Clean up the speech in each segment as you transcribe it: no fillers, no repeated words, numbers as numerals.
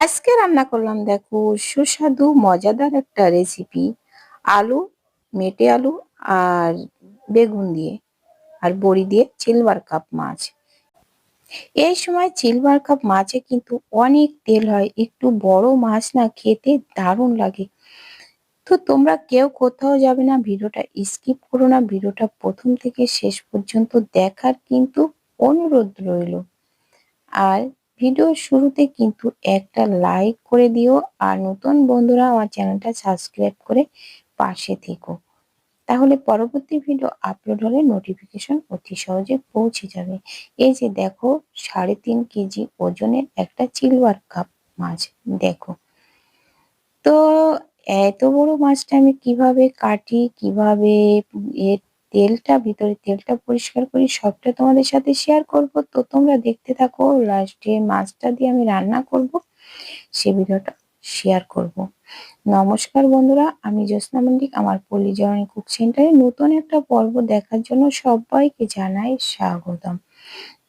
আজকে রান্না করলাম দেখো সুস্বাদু মজাদার একটা রেসিপি। আলু, মেটে আলু আর বেগুন দিয়ে আর বড়ি দিয়ে সিলভার কাপ মাছ। এই সময় সিলভার কাপ মাছে কিন্তু অনেক তেল হয়, একটু বড় মাছ না খেতে দারুণ লাগে। তো তোমরা কেউ কোথাও যাবে না, ভিডিওটা স্কিপ করো না, ভিডিওটা প্রথম থেকে শেষ পর্যন্ত দেখার কিন্তু অনুরোধ রইল। আর ভিডিওর শুরুতে কিন্তু একটা লাইক করে দিও, আর নতুন বন্ধুরা আমার চ্যানেলটা সাবস্ক্রাইব করে পাশে থেকো, তাহলে পরবর্তী ভিডিও আপলোড হলে নোটিফিকেশন অতি সহজে পৌঁছে যাবে। এই যে দেখো 3.5 কেজি ওজনের একটা সিলভার কাপ মাছ। দেখো তো এত বড় মাছটা আমি কিভাবে কাটি, কিভাবে এর ভিতরে তেলটা পরিষ্কার করি, সবটা তোমাদের সাথে শেয়ার করব। তো তোমরা দেখতে থাকো, লাস্টে মাছটা দিয়ে আমি রান্না করব, সে ভিডিওটা শেয়ার করব। নমস্কার বন্ধুরা, আমি জ্যোৎস্না মল্লিক। আমার পল্লী জননী কুক সেন্টারে নতুন একটা পর্ব দেখার জন্য সবাইকে জানাই স্বাগতম।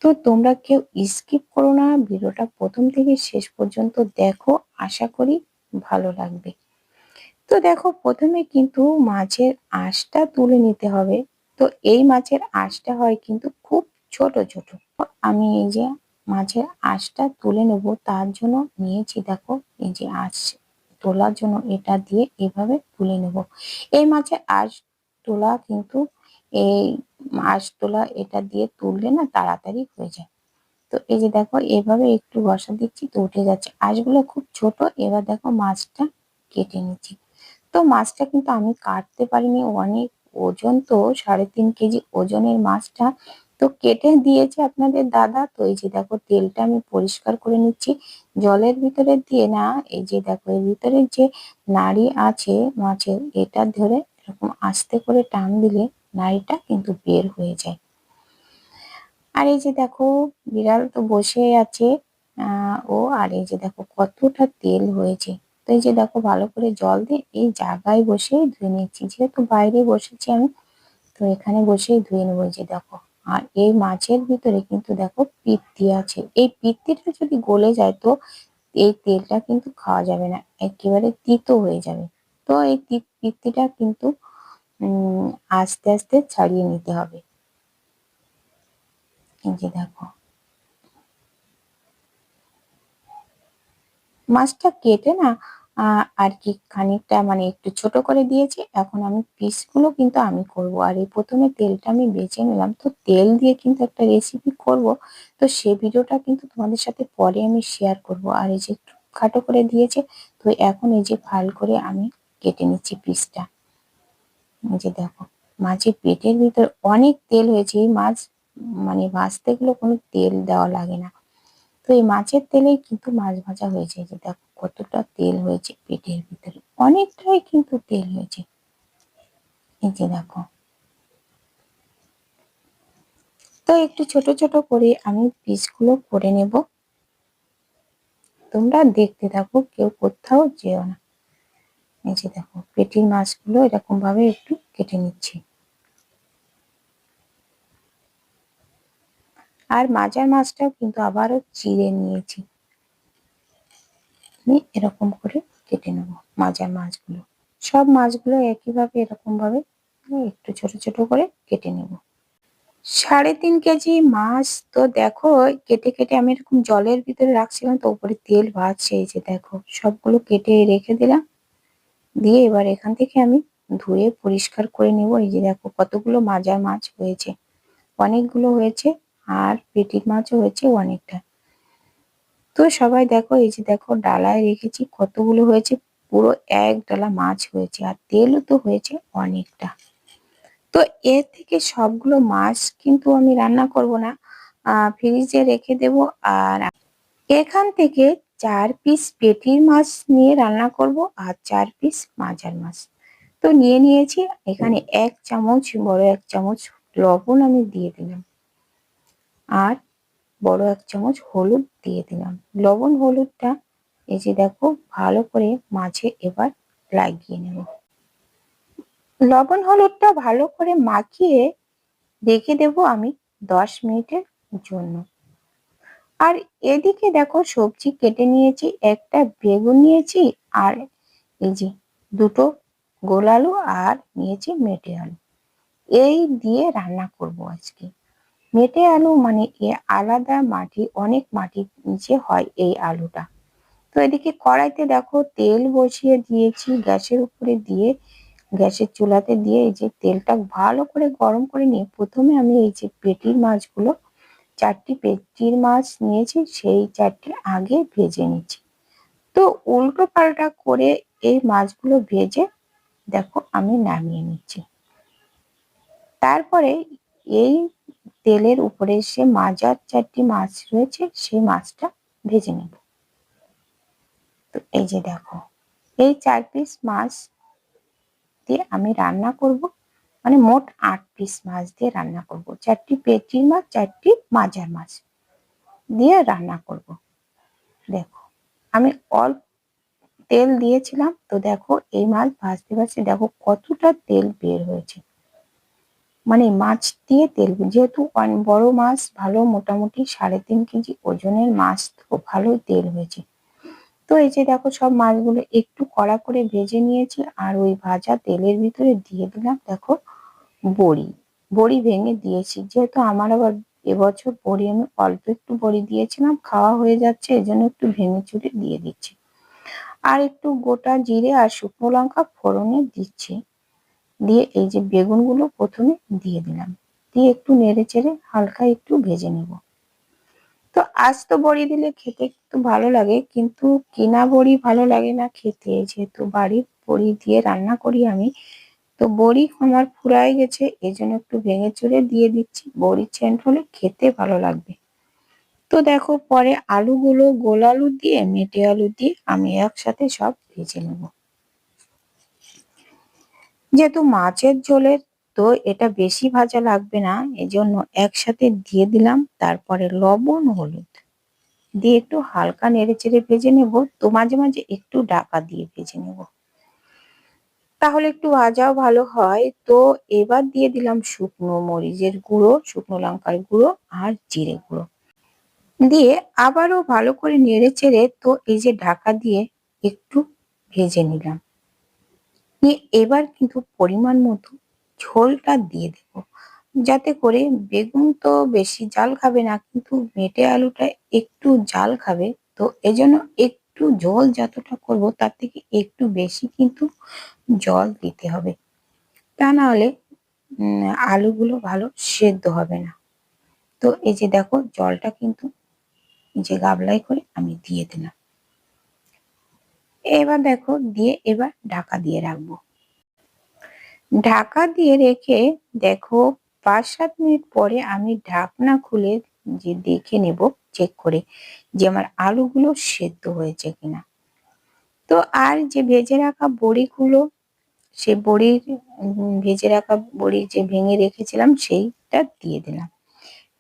তো তোমরা কেউ স্কিপ করো না, ভিডিওটা প্রথম থেকে শেষ পর্যন্ত দেখো, আশা করি ভালো লাগবে। তো দেখো প্রথমে কিন্তু মাছের আঁশটা তুলে নিতে হবে। তো এই মাছের আঁশটা হয় কিন্তু খুব ছোট ছোট। আমি এই যে মাছের আঁশটা তুলে নেব, তার জন্য নিয়েছি দেখো এই যে আঁশ তোলার জন্য এটা দিয়ে এভাবে তুলে নেব। এই মাছের আঁশ তোলা কিন্তু এই আঁশ তোলা এটা দিয়ে তুললে না তাড়াতাড়ি হয়ে যায়। তো এই যে দেখো এভাবে একটু ঘষা দিচ্ছি, তো উঠে যাচ্ছে। আঁশগুলো খুব ছোট। এবার দেখো মাছটা কেটে নিচ্ছি। তো মাছটা কিন্তু আমি কাটতে পারিনি, অনেক ওজন, তো 3.5 কেজি ওজনের মাছটা তো কেটে দিয়েছে আপনাদের দাদা। তো এই যে দেখো তেলটা আমি পরিষ্কার করে নিচ্ছি জলের ভিতরে দিয়ে না। এই যে দেখো এর ভিতরে যে নাড়ি আছে মাছের, এটা ধরে এরকম আস্তে করে টান দিলে নাড়িটা কিন্তু বের হয়ে যায়। আর এই যে দেখো বিড়াল তো বসে আছে ও, আর এই যে দেখো কতটা তেল হয়েছে। তো এই যে দেখো ভালো করে জল দিয়ে এই জায়গায় বসেই ধুয়ে নিচ্ছি, যেহেতু বাইরে বসেছি আমি, তো এখানে বসেই ধুয়ে নেবো। এই যে দেখো, আর এই মাছের ভিতরে কিন্তু দেখো পিত্তি আছে, এই পিত্তিটা যদি গলে যায় তো এই তেলটা কিন্তু খাওয়া যাবে না, একেবারে তিতো হয়ে যাবে। তো এই পিত্তিটা কিন্তু উম আস্তে আস্তে ছাড়িয়ে নিতে হবে। এই যে দেখো মাছটা কেটে না আর কি খানিকটা মানে একটু ছোট করে দিয়েছি। এখন আমি পিসগুলো কিন্তু আমি করব, আর এই প্রথমে তেলটা আমি বেছে নিলাম। তো তেল দিয়ে কিন্তু একটা রেসিপি করব, তো সে ভিডিওটা কিন্তু তোমাদের সাথে পরে আমি শেয়ার করব। আর এই যে একটু খাটো করে দিয়েছে, তো এখন এই যে ফাল করে আমি কেটে নিচ্ছি পিসটা। এই যে দেখো মাছের পেটের ভিতর অনেক তেল হয়েছে, এই মাছ মানে ভাজতে গেলে কোনো তেল দেওয়া লাগে না। তো এই মাছের তেলেই কিন্তু মাছ ভাজা হয়ে যায়। যে দেখো কতটা তেল হয়েছে পেটের ভিতরে, অনেকটাই কিন্তু তেল হয়েছে। এই যে দেখো, তো একটু ছোট ছোট করে আমি পিসগুলো করে নেব। তোমরা দেখতে থাকো, কেউ কোথাও যেও না। এই যে দেখো পেটির মাছগুলো এরকম ভাবে একটু কেটে নিচ্ছি। আর মাজার মাছটাও কিন্তু আবারও চিড়ে নিয়েছি, নিয়ে এরকম করে কেটে নেব মাজার মাছগুলো। সব মাছগুলো একইভাবে এরকম ভাবে একটু ছোট ছোট করে কেটে নেব। 3.5 কেজি মাছ তো দেখো কেটে কেটে আমি এরকম জলের ভিতরে রাখছিলাম, তো উপরে তেল ভাসছে। এই যে দেখো সবগুলো কেটে রেখে দিলাম, দিয়ে এবার এখান থেকে আমি ধুয়ে পরিষ্কার করে নেব। এই যে দেখো কতগুলো মাজার মাছ হয়েছে, অনেকগুলো হয়েছে, আর পেটির মাছও হয়েছে অনেকটা। তো সবাই দেখো এই যে দেখো ডালায় রেখেছি কতগুলো হয়েছে, পুরো এক ডালা মাছ হয়েছে, আর তেলও তো হয়েছে অনেকটা। তো এর থেকে সবগুলো মাছ কিন্তু আমি রান্না করব না, ফ্রিজে রেখে দেব। আর এখান থেকে 4 পিস পেটির মাছ নিয়ে রান্না করব, আর 4 পিস মাজার মাছ। তো নিয়ে নিয়েছি এখানে 1 চামচ, বড় 1 চামচ লবণ আমি দিয়ে দিলাম, আর বড় 1 চামচ হলুদ দিয়ে দিলাম। লবণ হলুদটা এই যে দেখো ভালো করে মাছে এবার লাগিয়ে নেব। লবণ হলুদটা ভালো করে মাখিয়ে রেখে দেব আমি 10 মিনিটের জন্য। আর এদিকে দেখো সবজি কেটে নিয়েছি, একটা বেগুন নিয়েছি, আর এই যে দুটো গোল আলু, আর নিয়েছি মেটে আলু। এই দিয়ে রান্না করব আজকে। মেটে আলু মানে এ আলাদা মাটি, অনেক মাটির নিচে হয় এই আলুটা। তো এদিকে কড়াইতে দেখো তেল বসিয়ে দিয়েছি গ্যাসের উপরে, দিয়ে গ্যাসের চুলাতে দিয়ে এই যে তেলটা ভালো করে গরম করে নিয়ে প্রথমে আমি এই যে পেটির মাছগুলো, 4টি পেটির মাছ নিয়েছি, সেই 4টি আগে ভেজে নিচ্ছি। তো উল্টো পাল্টা করে এই মাছগুলো ভেজে দেখো আমি নামিয়ে নিচ্ছি। তারপরে এই তেলের উপরে সে মাজার 4টি মাছ রয়েছে সেই মাছটা ভেজে নেব। তো এই যে দেখো এই 4 পিস মাছ দিয়ে আমি রান্না করব, মানে মোট 8 পিস মাছ দিয়ে রান্না করব। 4টি পেটির মাছ, 4টি মাজার মাছ দিয়ে রান্না করব। দেখো আমি অল্প তেল দিয়েছিলাম, তো দেখো এই মাছ ভাজতে ভাজতে দেখো কতটা তেল বের হয়েছে। মানে মাছ দিয়ে তেল, যেহেতু বড় মাছ, ভালো মোটামুটি 3.5 কেজি ওজনের মাছ, তো ভালোই তেল হয়েছে। তো এই যে দেখো সব মাছগুলো একটু কড়া করে ভেজে নিয়েছি, আর ওই ভাজা তেলের ভিতরে দিয়ে দিলাম দেখো বড়ি। বড়ি ভেঙে দিয়েছি, যেহেতু আমার আবার এবছর বড়ি আমি অল্প একটু বড়ি দিয়েছিলাম, খাওয়া হয়ে যাচ্ছে, এজন্য একটু ভেঙে চুরে দিয়ে দিচ্ছি। আর একটু গোটা জিরে আর শুকনো লঙ্কা ফোড়নে দিচ্ছি। দিয়ে এই যে বেগুনগুলো প্রথমে দিয়ে দিলাম, দিয়ে একটু নেড়ে চেড়ে হালকা একটু ভেজে নেব। তো আস্ত বড়ি দিলে খেতে একটু ভালো লাগে, কিন্তু কিনা বড়ি ভালো লাগে না খেতে, যেহেতু বাড়ির বড়ি দিয়ে রান্না করি আমি। তো বড়ি আমার ফুরাই গেছে, এই জন্য একটু ভেঙে চুরে দিয়ে দিচ্ছি, বড়ি সেন্ট হলে খেতে ভালো লাগবে। তো দেখো পরে আলুগুলো, গোল আলু দিয়ে মেটে আলু দিয়ে আমি একসাথে সব ভেজে নেব। যেহেতু মাছের ঝোলের, তো এটা বেশি ভাজা লাগবে না, এজন্য একসাথে দিয়ে দিলাম। তারপরে লবণ হলুদ দিয়ে একটু হালকা নেড়ে চেড়ে ভেজে নেব। তো মাঝে মাঝে একটু ঢাকা দিয়ে ভেজে নেব, তাহলে একটু ভাজাও ভালো হয়। তো এবার দিয়ে দিলাম শুকনো মরিচের গুঁড়ো, শুকনো লঙ্কার গুঁড়ো আর জিরে গুঁড়ো দিয়ে আবারও ভালো করে নেড়ে চেড়ে, তো এই যে ঢাকা দিয়ে একটু ভেজে নিলাম। নিয়ে এবার কিন্তু পরিমাণ মতো ঝোলটা দিয়ে দেব, যাতে করে বেগুন তো বেশি জাল খাবে না, কিন্তু মেটে আলুটা একটু জাল খাবে। তো এজন্য একটু ঝোল যতটা করব তার থেকে একটু বেশি কিন্তু জল দিতে হবে, তা না হলে আলুগুলো ভালো সেদ্ধ হবে না। তো এই যে দেখো জলটা কিন্তু এই যে গাবলাই করে আমি দিয়ে দিলাম। এবার দেখো দিয়ে এবার ঢাকা দিয়ে রাখবো। ঢাকা দিয়ে রেখে দেখো 5-7 মিনিট পরে আমি ঢাকনা খুলে যে দেখে নেব, চেক করে যে আমার আলুগুলো সেদ্ধ হয়েছে কিনা। তো আর যে ভেজে রাখা বড়িগুলো, সে বড়ির ভেজে রাখা বড়ি যে ভেঙে রেখেছিলাম সেইটা দিয়ে দিলাম।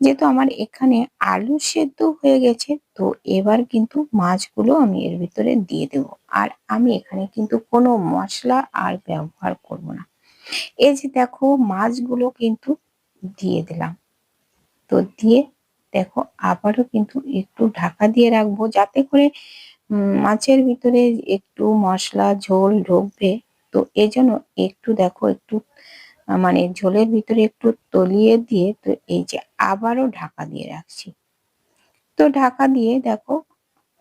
যেহেতু আমার এখানে আলু সেদ্ধ হয়ে গেছে, তো এবার কিন্তু মাছগুলো আমি এর ভিতরে দিয়ে দেব। আর আমি এখানে কিন্তু কোনো মশলা আর ব্যবহার করব না। এই যে দেখো মাছগুলো কিন্তু দিয়ে দিলাম। তো দিয়ে দেখো আবারও কিন্তু একটু ঢাকা দিয়ে রাখবো, যাতে করে মাছের ভিতরে একটু মশলা ঝোল ঢুকবে। তো এজন্য একটু দেখো একটু মানে ঝোলের ভিতরে একটু তলিয়ে দিয়ে, তো এই যে আবারও ঢাকা দিয়ে রাখছি। তো ঢাকা দিয়ে দেখো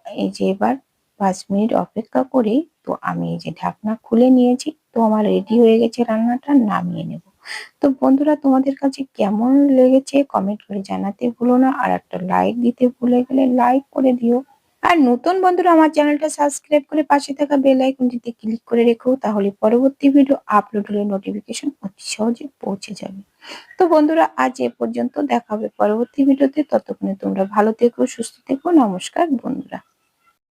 এই যে এবার 5 মিনিট অপেক্ষা করে, তো আমি এই যে ঢাকনা খুলে নিয়েছি। তো আমার রেডি হয়ে গেছে, রান্নাটা নামিয়ে নেব। তো বন্ধুরা তোমাদের কাছে কেমন লেগেছে কমেন্ট করে জানাতে ভুলো না, আর একটা লাইক দিতে ভুলে গেলে লাইক করে দিও। আর নতুন বন্ধুরা আমার চ্যানেলটা সাবস্ক্রাইব করে পাশে থাকা বেল আইকনটিতে ক্লিক করে রেখো, তাহলে পরবর্তী ভিডিও আপলোড হলে নোটিফিকেশন অতি সহজে পৌঁছে যাবে। তো বন্ধুরা আজ এ পর্যন্ত, দেখা হবে পরবর্তী ভিডিওতে। ততক্ষণে তোমরা ভালো থেকো, সুস্থ থেকো। নমস্কার বন্ধুরা।